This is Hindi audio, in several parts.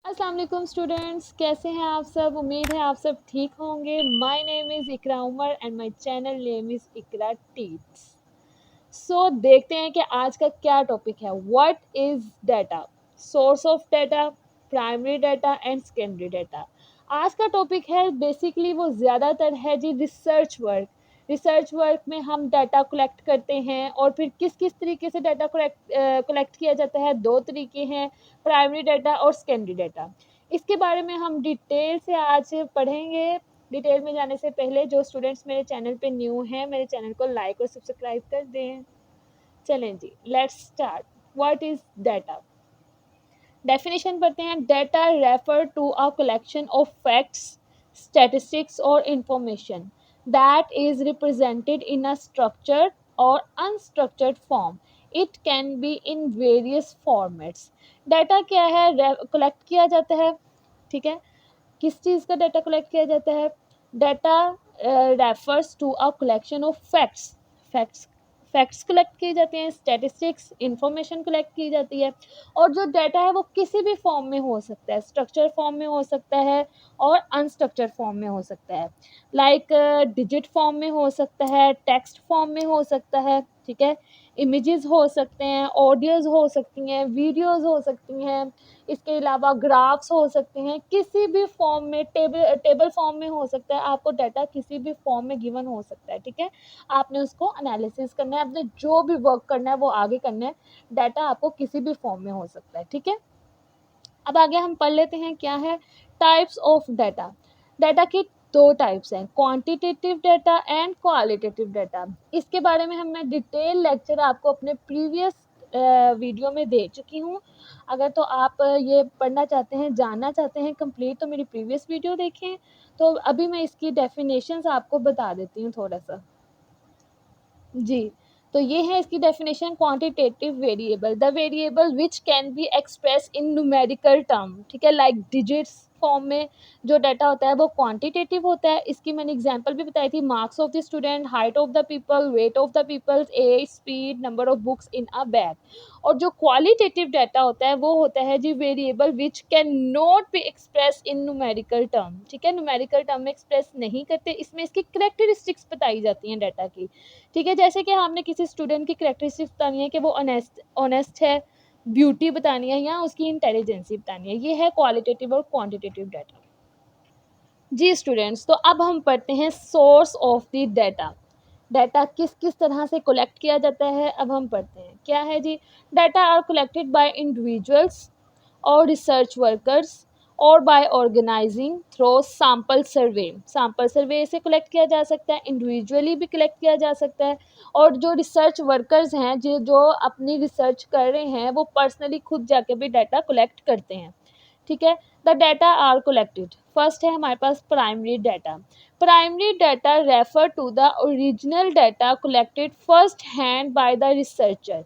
अस्सलाम वालेकुम स्टूडेंट्स, कैसे हैं आप सब। उम्मीद है आप सब ठीक होंगे। My name is Iqra Umar and my channel name is Iqra teach. So देखते हैं कि आज का क्या टॉपिक है। What is data, source of data, primary data and secondary data. आज का टॉपिक है बेसिकली वो ज़्यादातर है जी रिसर्च वर्क। रिसर्च वर्क में हम डाटा कलेक्ट करते हैं और फिर किस किस तरीके से डाटा कलेक्ट किया जाता है। दो तरीके हैं, प्राइमरी डाटा और सेकेंडरी डाटा। इसके बारे में हम डिटेल से आज पढ़ेंगे। डिटेल में जाने से पहले जो स्टूडेंट्स मेरे चैनल पे न्यू हैं, मेरे चैनल को लाइक और सब्सक्राइब कर दें। चलें जी, let's start. What is data. Definition पढ़ते हैं। Data refer to a collection of facts, statistics और information that is represented in a structured और unstructured form. It can be in various formats. Data क्या है, कलेक्ट किया जाता है। ठीक है, किस चीज़ का डाटा कलेक्ट किया जाता है। Data refers to a collection of facts. Facts facts collect किए जाते हैं, स्टैटिस्टिक्स इंफॉर्मेशन कलेक्ट की जाती है। और जो डाटा है वो किसी भी फॉर्म में हो सकता है, स्ट्रक्चर फॉर्म में हो सकता है और अनस्ट्रक्चर फॉर्म में हो सकता है। लाइक डिजिट फॉर्म में हो सकता है, टेक्स्ट फॉर्म में हो सकता है। ठीक है, इमेजेस हो सकते हैं, ऑडियोज हो सकती हैं, वीडियोज हो सकती हैं, इसके अलावा ग्राफ्स हो सकते हैं। किसी भी फॉर्म में, टेबल फॉर्म में हो सकता है। आपको डाटा किसी भी फॉर्म में गिवन हो सकता है। ठीक है, आपने उसको एनालिसिस करना है, आपने जो भी वर्क करना है वो आगे करना है। डाटा आपको किसी भी फॉर्म में हो सकता है। ठीक है, अब आगे हम पढ़ लेते हैं क्या है टाइप्स ऑफ डाटा। डाटा की दो टाइप्स हैं, quantitative data and qualitative data. इसके बारे में हमने डिटेल लेक्चर आपको अपने प्रीवियस वीडियो में दे चुकी हूँ। अगर तो आप ये पढ़ना चाहते हैं, जानना चाहते हैं कंप्लीट, तो मेरी प्रीवियस वीडियो देखें। तो अभी मैं इसकी डेफिनेशंस आपको बता देती हूँ थोड़ा सा जी। तो ये है इसकी definition. Quantitative variable, the variable which can be express in numerical term. ठीक है, लाइक डिजिट्स फॉर्म में जो डाटा होता है वो क्वांटिटेटिव होता है। इसकी मैंने एग्जांपल भी बताई थी, marks of the student, height of the people, weight of the peoples, age, speed, number of books in a bag. और जो क्वालिटेटिव डाटा होता है वो होता है जी variable which can not be express in numerical term. ठीक है, न्यूमेरिकल टर्म में एक्सप्रेस नहीं करते, इसमें इसकी करेक्टरिस्टिक्स बताई जाती हैं डाटा की। ठीक है, जैसे कि हमने किसी स्टूडेंट की करेक्टरिस्टिक्स बतानी है कि वो ऑनेस्ट है, ब्यूटी बतानी है या उसकी इंटेलिजेंसी बतानी है। ये है क्वालिटेटिव और क्वांटिटेटिव डाटा। जी स्टूडेंट्स, तो अब हम पढ़ते हैं source of the data. Data किस किस तरह से कलेक्ट किया जाता है, अब हम पढ़ते हैं क्या है जी। Data are collected by individuals और रिसर्च वर्कर्स और by organising through sample survey. Sample survey से कलेक्ट किया जा सकता है, इंडिविजुअली भी कलेक्ट किया जा सकता है। और जो रिसर्च वर्कर्स हैं जो अपनी रिसर्च कर रहे हैं वो पर्सनली खुद जाके भी डाटा कलेक्ट करते हैं। ठीक है, the data are collected. First है हमारे पास primary data. Primary data refer to the original data collected first hand by the researcher.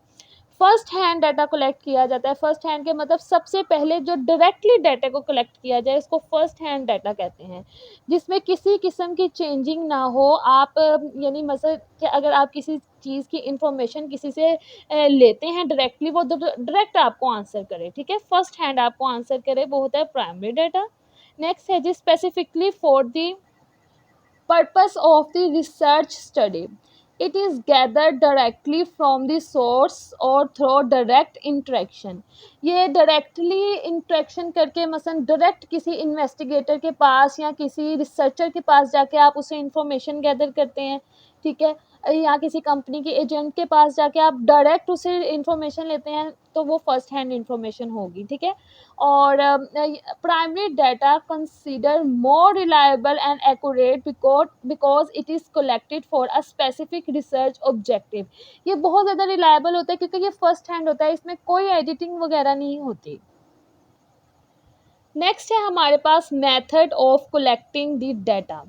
First hand data collect किया जाता है। फर्स्ट हैंड के मतलब सबसे पहले जो डायरेक्टली डाटा को कलेक्ट किया जाए उसको फर्स्ट हैंड डाटा कहते हैं, जिसमें किसी किस्म की चेंजिंग ना हो। आप यानी मतलब कि अगर आप किसी चीज़ की इंफॉर्मेशन किसी से लेते हैं डायरेक्टली, वो डायरेक्ट आपको आंसर करे। ठीक है, फर्स्ट हैंड आपको आंसर करे, वो होता है प्राइमरी डाटा। नेक्स्ट है जी specifically for the purpose of the research study. It is gathered directly from the source or through direct interaction. ये डायरेक्टली इंट्रैक्शन करके, मसलन डायरेक्ट किसी इन्वेस्टिगेटर के पास या किसी रिसर्चर के पास जाके आप उसे इंफॉर्मेशन गैदर करते हैं। ठीक है, या किसी कंपनी के एजेंट के पास जाके आप डायरेक्ट उसे इंफॉर्मेशन लेते हैं, तो वो फर्स्ट हैंड इंफॉर्मेशन होगी। ठीक है, और primary data consider more reliable and accurate because it is collected for a specific research objective. ये बहुत ज़्यादा रिलायबल होता है क्योंकि ये फर्स्ट हैंड होता है, इसमें कोई एडिटिंग वगैरह नहीं होती। नेक्स्ट है हमारे पास method of collecting the data.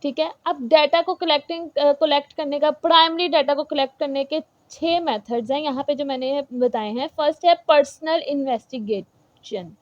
ठीक है, अब डाटा को कलेक्ट करने का, प्राइमरी डाटा को कलेक्ट करने के 6 मेथड्स हैं यहाँ पे जो मैंने बताए हैं। फर्स्ट है पर्सनल इन्वेस्टिगेशन।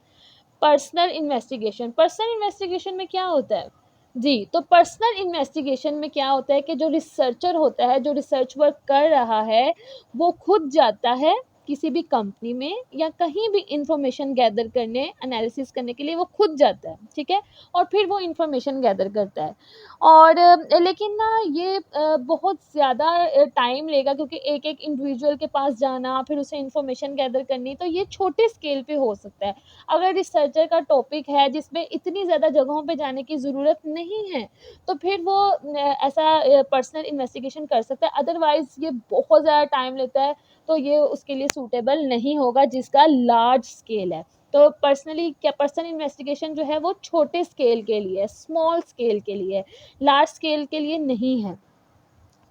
पर्सनल इन्वेस्टिगेशन में क्या होता है जी, तो पर्सनल इन्वेस्टिगेशन में क्या होता है कि जो रिसर्चर होता है, जो रिसर्च वर्क कर रहा है, वो खुद जाता है किसी भी कंपनी में या कहीं भी इंफॉर्मेशन गैदर करने, एनालिसिस करने के लिए वो खुद जाता है, ठीक है, और फिर वो इंफॉर्मेशन गैदर करता है। और लेकिन ना ये बहुत ज़्यादा टाइम लेगा, क्योंकि एक एक इंडिविजुअल के पास जाना, फिर उसे इंफॉर्मेशन गैदर करनी, तो ये छोटे स्केल पे हो सकता है। अगर रिसर्चर का टॉपिक है जिसमें इतनी ज़्यादा जगहों पे जाने की ज़रूरत नहीं है, तो फिर वो ऐसा पर्सनल इन्वेस्टिगेशन कर सकता है। अदरवाइज़ ये बहुत ज़्यादा टाइम लेता है, तो ये उसके लिए सूटेबल नहीं होगा जिसका लार्ज स्केल है। तो पर्सनल इन्वेस्टिगेशन जो है वो छोटे स्केल के लिए है, स्मॉल स्केल के लिए है, लार्ज स्केल के लिए नहीं है,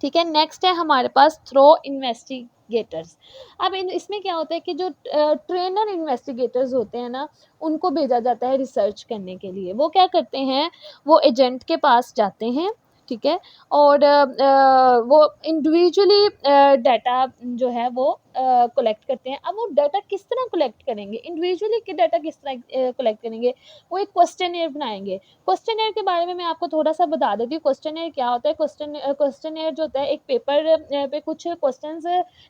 ठीक है। नेक्स्ट है हमारे पास थ्रो इन्वेस्टिगेटर्स। अब इसमें क्या होता है कि जो ट्रेनर इन्वेस्टिगेटर्स होते हैं ना, उनको भेजा जाता है रिसर्च करने के लिए। वो क्या करते हैं, वो एजेंट के पास जाते हैं, ठीक है, और वो इंडिविजुअली डाटा जो है वो कलेक्ट करते हैं। अब वो डाटा किस तरह कलेक्ट करेंगे, इंडिविजुअली के डाटा किस तरह कलेक्ट करेंगे, वो एक क्वेश्चनेयर बनाएंगे। क्वेश्चनेयर के बारे में मैं आपको थोड़ा सा बता देती हूँ। क्वेश्चनेयर क्या होता है, क्वेश्चनेयर जो होता है, एक पेपर पे कुछ क्वेश्चंस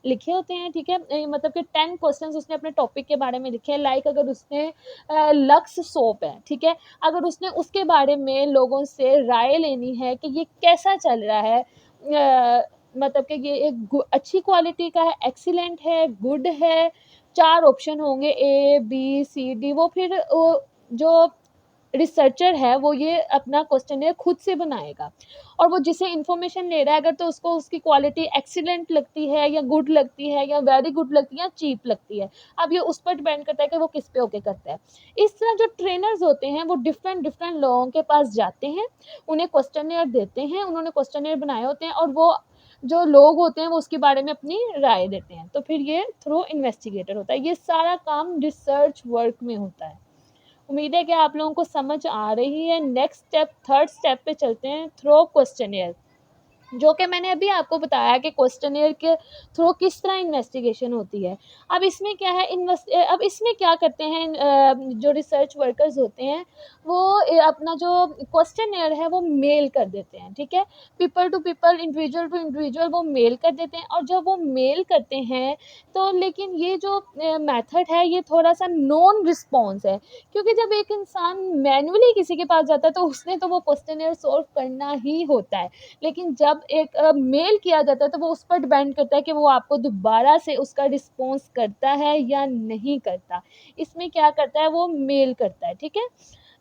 लिखे होते हैं, ठीक है, मतलब कि 10 क्वेश्चंस उसने अपने टॉपिक के बारे में लिखे हैं। लाइक अगर उसने लक्स सोप है, ठीक है, अगर उसने उसके बारे में लोगों से राय लेनी है कि ये कैसा चल रहा है, मतलब कि ये एक अच्छी क्वालिटी का है, एक्सीलेंट है, गुड है, 4 ऑप्शन होंगे, ए बी सी डी। वो फिर जो रिसर्चर है वो ये अपना क्वेश्चनेयर खुद से बनाएगा, और वो जिसे इन्फॉर्मेशन ले रहा है, अगर तो उसको उसकी क्वालिटी एक्सीलेंट लगती है या गुड लगती है या वेरी गुड लगती है या चीप लगती है, अब ये उस पर डिपेंड करता है कि वो किस पे ओके करता है। इस तरह जो ट्रेनर्स होते हैं वो डिफरेंट डिफरेंट लोगों के पास जाते हैं, उन्हें क्वेश्चनेयर देते हैं, उन्होंने क्वेश्चनेयर बनाए होते हैं, और वो जो लोग होते हैं वो उसके बारे में अपनी राय देते हैं। तो फिर ये थ्रो इन्वेस्टिगेटर होता है। ये सारा काम रिसर्च वर्क में होता है। उम्मीद है कि आप लोगों को समझ आ रही है। नेक्स्ट स्टेप, थर्ड स्टेप पे चलते हैं, थ्रो क्वेश्चनेयर, जो कि मैंने अभी आपको बताया कि क्वेश्चनेयर के थ्रू किस तरह इन्वेस्टिगेशन होती है। अब इसमें क्या है, अब इसमें क्या करते हैं जो रिसर्च वर्कर्स होते हैं, वो अपना जो क्वेश्चनेयर है वो मेल कर देते हैं, ठीक है, people to people, individual to individual वो मेल कर देते हैं। और जब वो मेल करते हैं, तो लेकिन ये जो मेथड है ये थोड़ा सा नॉन रिस्पॉन्स है, क्योंकि जब एक इंसान मैन्युअली किसी के पास जाता है तो उसने तो वो क्वेश्चनेयर सॉल्व करना ही होता है, लेकिन जब एक मेल किया जाता है तो वो उस पर डिपेंड करता है कि वो आपको दोबारा से उसका रिस्पॉन्स करता है या नहीं करता। इसमें क्या करता है, वो मेल करता है, ठीक है,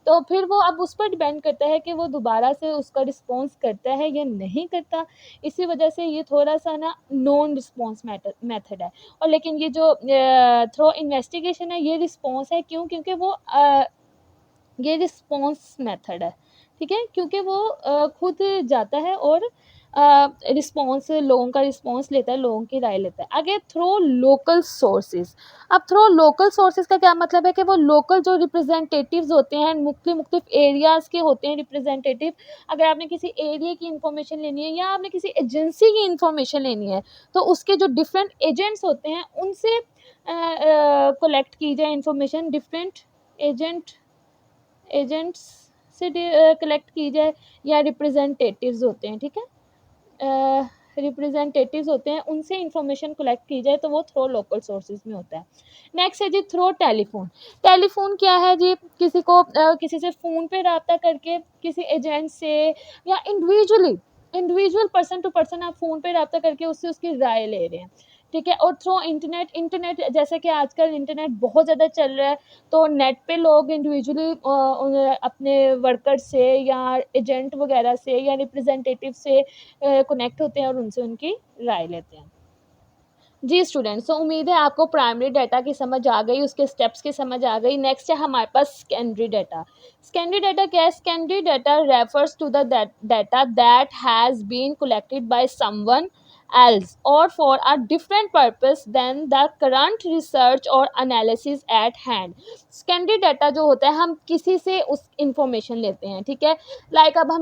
तो फिर वो अब उस पर डिपेंड करता है कि वो दोबारा से उसका रिस्पॉन्स करता है या नहीं करता। इसी वजह से ये थोड़ा सा ना नॉन रिस्पॉन्स मेथड है। और लेकिन ये जो थ्रो इन्वेस्टिगेशन है ये रिस्पॉन्स है, क्यों, क्योंकि वो ये रिस्पॉन्स मेथड है, ठीक है, क्योंकि वो खुद जाता है और रिस्पॉन्स, लोगों का रिस्पॉन्स लेता है, लोगों की राय लेता है। आगे थ्रो लोकल सोर्सेज। अब थ्रो लोकल सोर्सेज का क्या मतलब है कि वो लोकल जो रिप्रेजेंटेटिव्स होते हैं, मुख्तलिफ एरियाज़ के होते हैं रिप्रेजेंटेटिव। अगर आपने किसी एरिया की इंफॉर्मेशन लेनी है या आपने किसी एजेंसी की इंफॉर्मेशन लेनी है, तो उसके जो डिफरेंट एजेंट्स होते हैं उनसे कलेक्ट की जाए इंफॉर्मेशन, डिफरेंट एजेंट्स से कलेक्ट की जाए, या रिप्रेजेंटेटिव्स होते हैं, ठीक है, रिप्रेजेंटेटिव्स होते हैं, उनसे इंफॉर्मेशन कलेक्ट की जाए, तो वो थ्रो लोकल सोर्सेज में होता है। नेक्स्ट है जी थ्रो टेलीफोन। टेलीफोन क्या है जी, किसी को किसी से फ़ोन पे रब्ता करके, किसी एजेंट से या इंडिविजुअल पर्सन टू पर्सन आप फ़ोन पे रब्ता करके उससे उसकी राय ले रहे हैं, ठीक है। और थ्रो इंटरनेट जैसे कि आजकल इंटरनेट बहुत ज़्यादा चल रहा है, तो नेट पे लोग इंडिविजुअली अपने वर्कर से या एजेंट वगैरह से या रिप्रेजेंटेटिव से कनेक्ट होते हैं और उनसे उनकी राय लेते हैं। जी स्टूडेंट्स, तो उम्मीद है आपको प्राइमरी डाटा की समझ आ गई, उसके स्टेप्स की समझ आ गई। नेक्स्ट है हमारे पास सेकेंडरी डाटा। सेकेंडरी डाटा क्या है, secondary data refers to the data that has been collected by someone else or for a different purpose than the current research or analysis at hand। Secondary data जो होता है, हम किसी से उस इंफॉर्मेशन लेते हैं, ठीक है, लाइक अब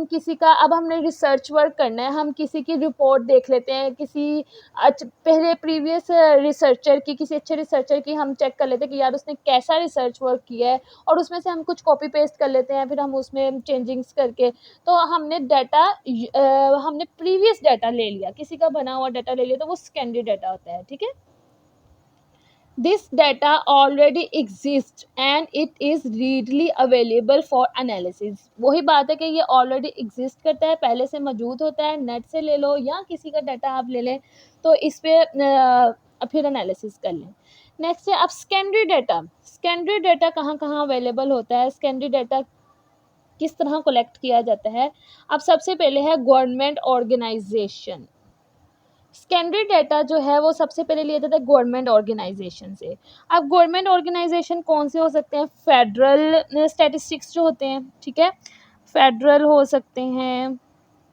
हमने रिसर्च वर्क करना है, हम किसी की रिपोर्ट देख लेते हैं, किसी पहले प्रीवियस रिसर्चर की, किसी अच्छे रिसर्चर की हम चेक कर लेते हैं कि यार उसने कैसा रिसर्च वर्क किया है, और उसमें से हम कुछ कॉपी पेस्ट कर लेते हैं, फिर हम उसमें चेंजिंग्स करके, तो हमने प्रीवियस डाटा ले लिया, किसी का बना हुआ डाटा ले लिया, तो वो सेकेंडरी डाटा होता है, ठीक है। This data already exists and it is readily available for analysis. वही बात है कि ये already exist करता है, पहले से मौजूद होता है, नेट से ले लो या किसी का डाटा आप ले लें तो इस पे फिर एनालिसिस कर लें। नेक्स्ट है अब सेकेंडरी डाटा। सेकेंडरी डाटा कहाँ कहाँ अवेलेबल होता है, सेकेंडरी डाटा किस तरह कलेक्ट किया जाता है। अब सबसे पहले है गवर्नमेंट ऑर्गेनाइजेशन। सेकेंडरी डाटा जो है वो सबसे पहले लिया जाता है गवर्नमेंट ऑर्गेनाइजेशन से। अब गवर्नमेंट ऑर्गेनाइजेशन कौन से हो सकते हैं, फेडरल स्टैटिस्टिक्स जो होते हैं, ठीक है, फेडरल हो सकते हैं,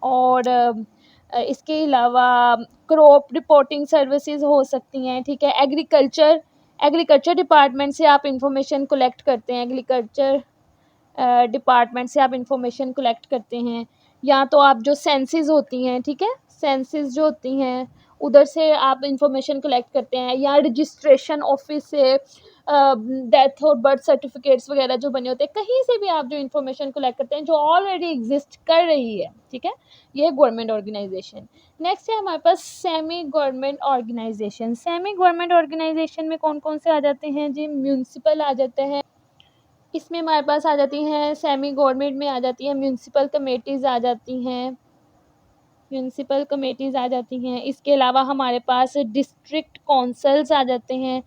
और इसके अलावा क्रॉप रिपोर्टिंग सर्विसेज हो सकती हैं, ठीक है, एग्रीकल्चर डिपार्टमेंट से आप इंफॉर्मेशन कलेक्ट करते हैं, एग्रीकल्चर डिपार्टमेंट से आप इंफॉर्मेशन कलेक्ट करते हैं, या तो आप जो सेंसिस होती हैं, ठीक है, सेंसिस जो होती हैं उधर से आप इंफॉर्मेशन कलेक्ट करते हैं, या रजिस्ट्रेशन ऑफिस से डेथ और बर्थ सर्टिफिकेट्स वगैरह जो बने होते हैं, कहीं से भी आप जो इंफॉर्मेशन कलेक्ट करते हैं जो ऑलरेडी एग्जिस्ट कर रही है, ठीक है, ये है गवर्नमेंट ऑर्गेनाइजेशन। नेक्स्ट है हमारे पास semi government organisation. Semi government organisation में कौन कौन से आ जाते हैं जी, म्यूनसिपल आ जाते हैं, इसमें हमारे पास आ जाती हैं, सेमी गवर्नमेंट में आ जाती है म्यूनसिपल कमेटीज़ आ जाती हैं, म्यूनसिपल कमेटीज़ आ जाती हैं। इसके अलावा हमारे पास डिस्ट्रिक्ट काउंसिल्स आ जाते हैं,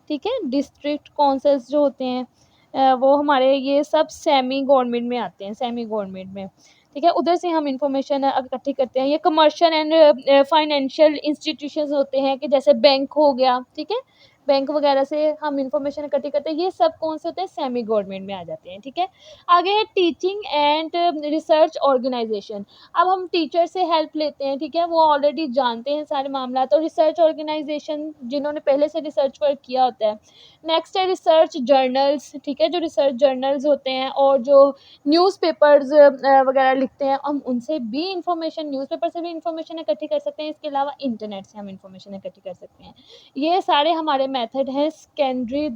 ठीक है, डिस्ट्रिक्ट काउंसिल्स जो होते हैं वो हमारे ये सब सेमी गवर्नमेंट में आते हैं, सेमी गवर्नमेंट में, ठीक है, उधर से हम इंफॉर्मेशन इकट्ठी करते हैं। ये कमर्शियल एंड फाइनेंशियल इंस्टीट्यूशंस होते हैं कि जैसे बैंक हो गया, ठीक है, बैंक वगैरह से हम इंफॉर्मेशन इकट्ठी करते हैं, ये सब कौन से होते हैं, सेमी गवर्नमेंट में आ जाते हैं, ठीक है। आगे है टीचिंग एंड रिसर्च ऑर्गेनाइजेशन। अब हम टीचर से हेल्प लेते हैं, ठीक है, वो ऑलरेडी जानते हैं सारे मामला, तो रिसर्च ऑर्गेनाइजेशन जिन्होंने पहले से रिसर्च वर्क किया होता है। नेक्स्ट है रिसर्च जर्नल्स, ठीक है, जो रिसर्च जर्नल्स होते हैं और जो न्यूज़पेपर्स वगैरह लिखते हैं, हम उनसे भी इंफॉर्मेशन, न्यूज़पेपर से भी इंफॉर्मेशन इकट्ठी कर सकते हैं। इसके अलावा इंटरनेट से हम इंफॉर्मेशन इकट्ठी कर सकते हैं। ये सारे हमारे मेथड हैं सेकेंडरी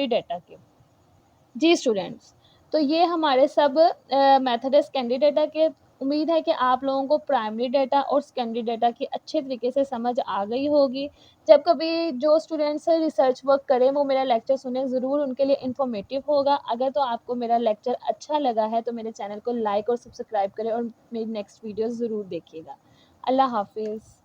डाटा के। जी स्टूडेंट्स, तो ये हमारे सब मेथड है सेकेंडरी डाटा के। उम्मीद है कि आप लोगों को प्राइमरी डाटा और सेकेंडरी डाटा की अच्छे तरीके से समझ आ गई होगी। जब कभी जो स्टूडेंट्स रिसर्च वर्क करें वो मेरा लेक्चर सुने, ज़रूर उनके लिए इन्फॉर्मेटिव होगा। अगर तो आपको मेरा लेक्चर अच्छा लगा है तो मेरे चैनल को लाइक और सब्सक्राइब करें और मेरी नेक्स्ट वीडियो ज़रूर देखिएगा। अल्लाह हाफिज़।